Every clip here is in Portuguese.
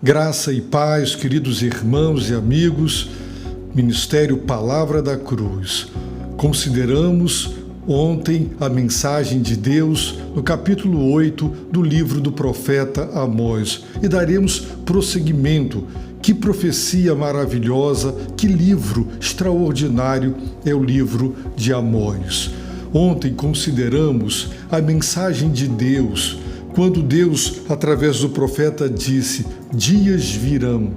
Graça e paz, queridos irmãos e amigos, Ministério Palavra da Cruz. Consideramos ontem a mensagem de Deus no capítulo 8 do livro do profeta Amós e daremos prosseguimento. Que profecia maravilhosa, que livro extraordinário é o livro de Amós. Ontem consideramos a mensagem de Deus, quando Deus, através do profeta, disse: dias virão.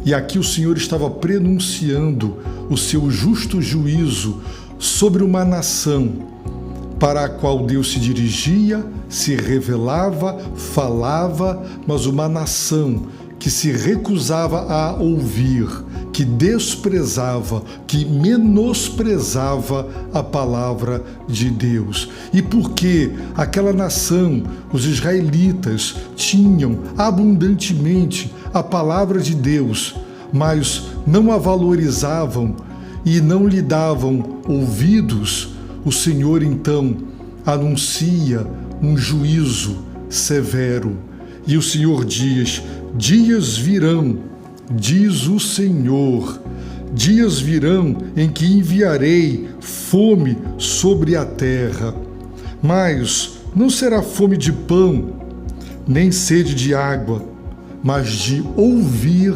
E aqui o Senhor estava prenunciando o seu justo juízo sobre uma nação para a qual Deus se dirigia, se revelava, falava, mas uma nação que se recusava a ouvir, que desprezava, que menosprezava a palavra de Deus. E porque aquela nação, os israelitas, tinham abundantemente a palavra de Deus, mas não a valorizavam e não lhe davam ouvidos, o Senhor então anuncia um juízo severo. E o Senhor diz: dias virão, diz o Senhor, dias virão em que enviarei fome sobre a terra, mas não será fome de pão, nem sede de água, mas de ouvir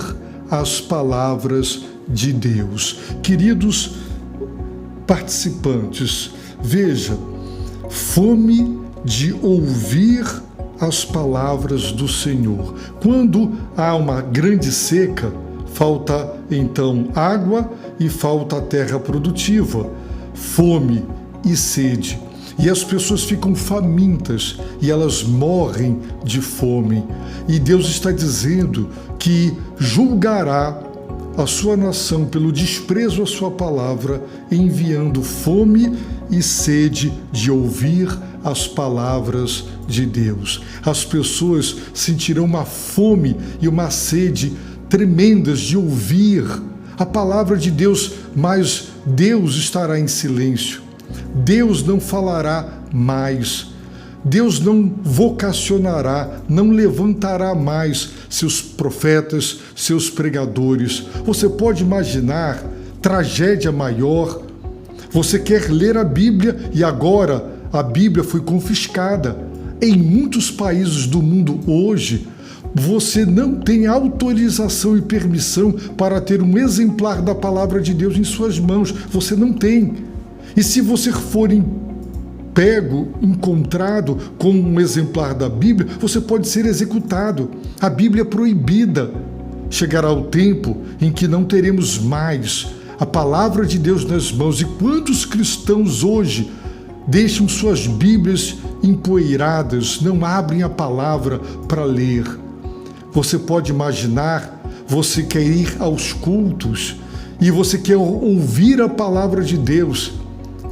as palavras de Deus. Queridos participantes, veja, fome de ouvir as palavras do Senhor. Quando há uma grande seca, falta então água e falta terra produtiva, fome e sede. E as pessoas ficam famintas e elas morrem de fome. E Deus está dizendo que julgará a sua nação pelo desprezo à sua palavra, enviando fome e sede de ouvir as palavras de Deus. As pessoas sentirão uma fome e uma sede tremendas de ouvir a palavra de Deus, mas Deus estará em silêncio. Deus não falará mais. Deus não vocacionará, não levantará mais seus profetas, seus pregadores. Você pode imaginar tragédia maior? Você quer ler a Bíblia e agora a Bíblia foi confiscada. Em muitos países do mundo hoje, você não tem autorização e permissão para ter um exemplar da palavra de Deus em suas mãos. Você não tem. E se você for encontrado com um exemplar da Bíblia, você pode ser executado. A Bíblia é proibida. Chegará o tempo em que não teremos mais a palavra de Deus nas mãos. E quantos cristãos hoje deixam suas Bíblias empoeiradas, não abrem a palavra para ler? Você pode imaginar, você quer ir aos cultos e você quer ouvir a palavra de Deus.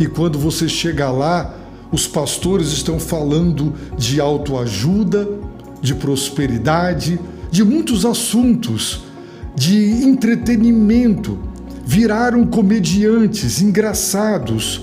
E quando você chega lá, os pastores estão falando de autoajuda, de prosperidade, de muitos assuntos, de entretenimento. Viraram comediantes engraçados,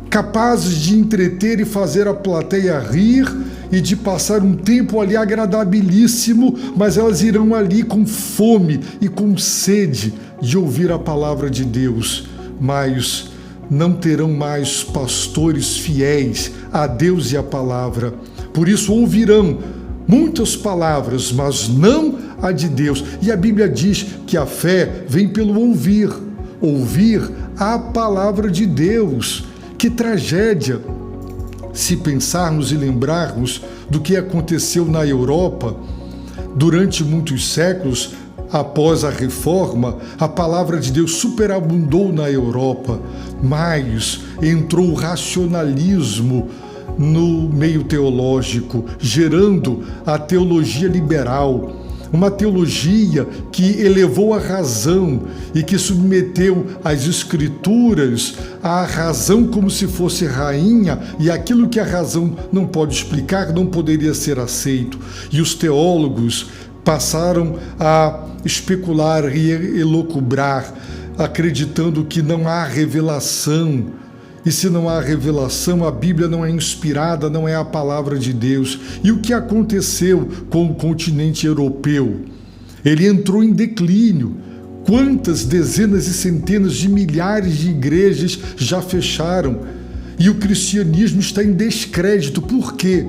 capazes de entreter e fazer a plateia rir e de passar um tempo ali agradabilíssimo, mas elas irão ali com fome e com sede de ouvir a palavra de Deus, mas não terão mais pastores fiéis a Deus e a palavra. Por isso ouvirão muitas palavras, mas não a de Deus. E a Bíblia diz que a fé vem pelo ouvir a palavra de Deus. Que tragédia se pensarmos e lembrarmos do que aconteceu na Europa durante muitos séculos. Após a reforma, a palavra de Deus superabundou na Europa, mas entrou o racionalismo no meio teológico, gerando a teologia liberal, uma teologia que elevou a razão e que submeteu as escrituras à razão como se fosse rainha, e aquilo que a razão não pode explicar não poderia ser aceito. E os teólogos passaram a especular e elocubrar, acreditando que não há revelação. E se não há revelação, a Bíblia não é inspirada, não é a palavra de Deus. E o que aconteceu com o continente europeu? Ele entrou em declínio. Quantas dezenas e centenas de milhares de igrejas já fecharam? E o cristianismo está em descrédito. Por quê?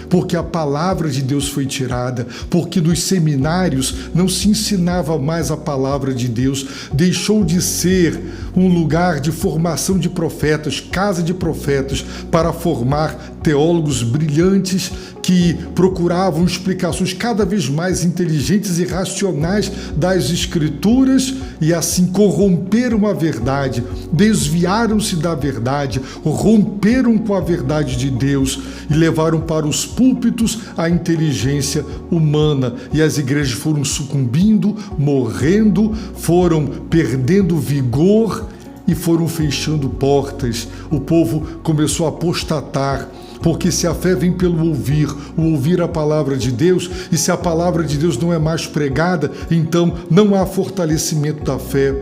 Porque a palavra de Deus foi tirada, porque nos seminários não se ensinava mais a palavra de Deus, deixou de ser um lugar de formação de profetas, casa de profetas, para formar teólogos brilhantes que procuravam explicações cada vez mais inteligentes e racionais das Escrituras e assim corromperam a verdade, desviaram-se da verdade, romperam com a verdade de Deus e levaram para os púlpitos a inteligência humana, e as igrejas foram sucumbindo, morrendo, foram perdendo vigor e foram fechando portas. O povo começou a apostatar, porque se a fé vem pelo ouvir, o ouvir a palavra de Deus, e se a palavra de Deus não é mais pregada, então não há fortalecimento da fé,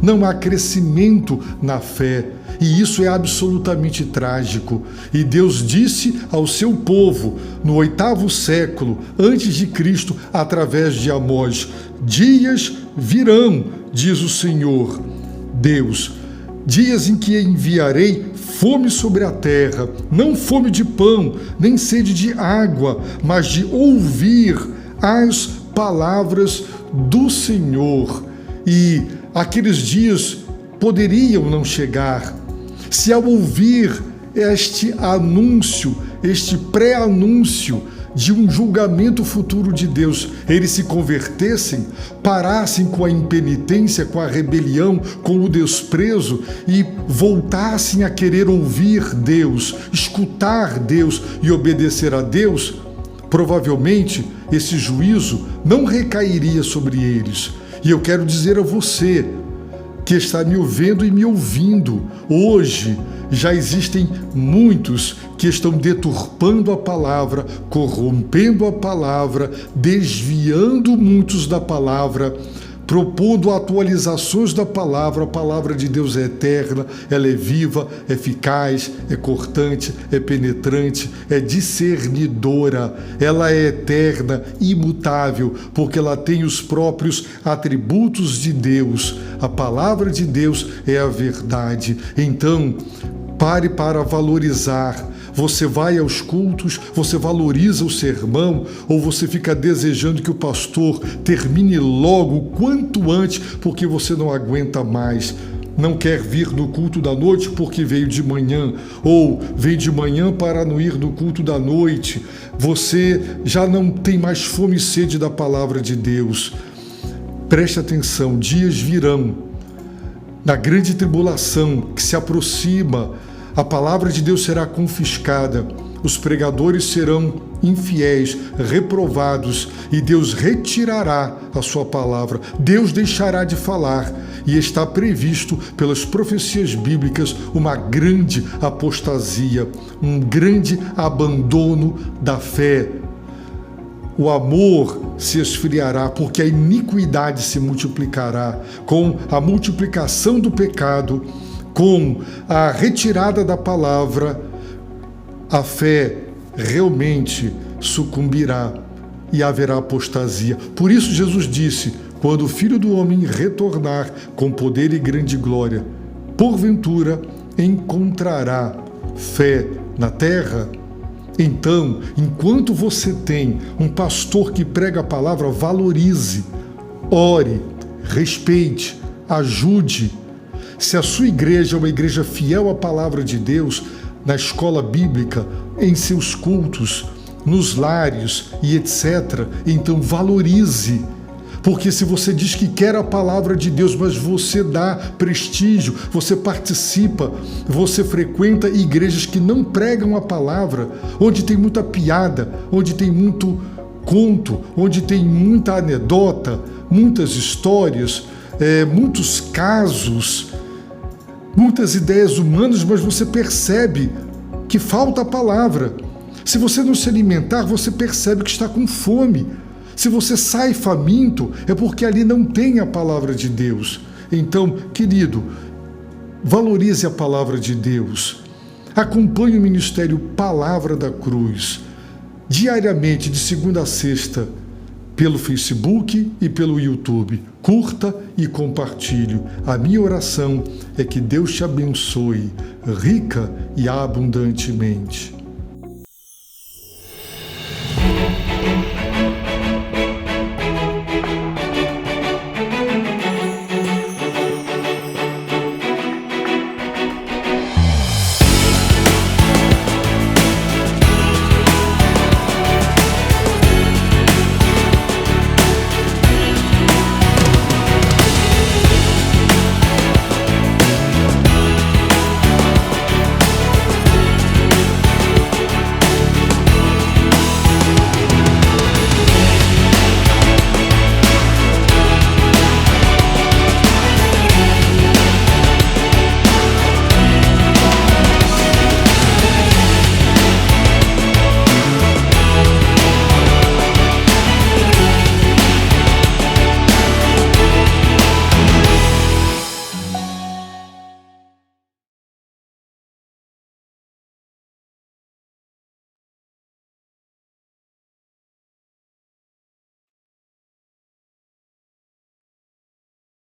não há crescimento na fé. E isso é absolutamente trágico. E Deus disse ao seu povo, no 8º século antes de Cristo, através de Amós: dias virão, diz o Senhor Deus, dias em que enviarei fome sobre a terra, não fome de pão, nem sede de água, mas de ouvir as palavras do Senhor. E aqueles dias poderiam não chegar, se ao ouvir este anúncio, este pré-anúncio de um julgamento futuro de Deus, eles se convertessem, parassem com a impenitência, com a rebelião, com o desprezo e voltassem a querer ouvir Deus, escutar Deus e obedecer a Deus, provavelmente esse juízo não recairia sobre eles. E eu quero dizer a você que está me vendo e me ouvindo, hoje já existem muitos que estão deturpando a palavra, corrompendo a palavra, desviando muitos da palavra, propondo atualizações da palavra. A palavra de Deus é eterna, ela é viva, eficaz, é cortante, é penetrante, é discernidora, ela é eterna, imutável, porque ela tem os próprios atributos de Deus. A palavra de Deus é a verdade. Então, pare para valorizar. Você vai aos cultos, você valoriza o sermão, ou você fica desejando que o pastor termine logo, o quanto antes, porque você não aguenta mais? Não quer vir no culto da noite porque veio de manhã, ou veio de manhã para não ir no culto da noite. Você já não tem mais fome e sede da palavra de Deus. Preste atenção, dias virão, na grande tribulação que se aproxima, a palavra de Deus será confiscada, os pregadores serão infiéis, reprovados, e Deus retirará a sua palavra, Deus deixará de falar, e está previsto pelas profecias bíblicas uma grande apostasia, um grande abandono da fé. O amor se esfriará, porque a iniquidade se multiplicará. Com a multiplicação do pecado, com a retirada da palavra, a fé realmente sucumbirá e haverá apostasia. Por isso Jesus disse: quando o Filho do Homem retornar com poder e grande glória, porventura encontrará fé na terra? Então, enquanto você tem um pastor que prega a palavra, valorize, ore, respeite, ajude. Se a sua igreja é uma igreja fiel à palavra de Deus, na escola bíblica, em seus cultos, nos lares e etc., então valorize. Porque se você diz que quer a palavra de Deus, mas você dá prestígio, você participa, você frequenta igrejas que não pregam a palavra, onde tem muita piada, onde tem muito conto, onde tem muita anedota, muitas histórias, muitos casos, muitas ideias humanas, mas você percebe que falta a palavra. Se você não se alimentar, você percebe que está com fome. Se você sai faminto, é porque ali não tem a palavra de Deus. Então, querido, valorize a palavra de Deus. Acompanhe o ministério Palavra da Cruz. Diariamente, de segunda a sexta, pelo Facebook e pelo YouTube. Curta e compartilhe. A minha oração é que Deus te abençoe rica e abundantemente.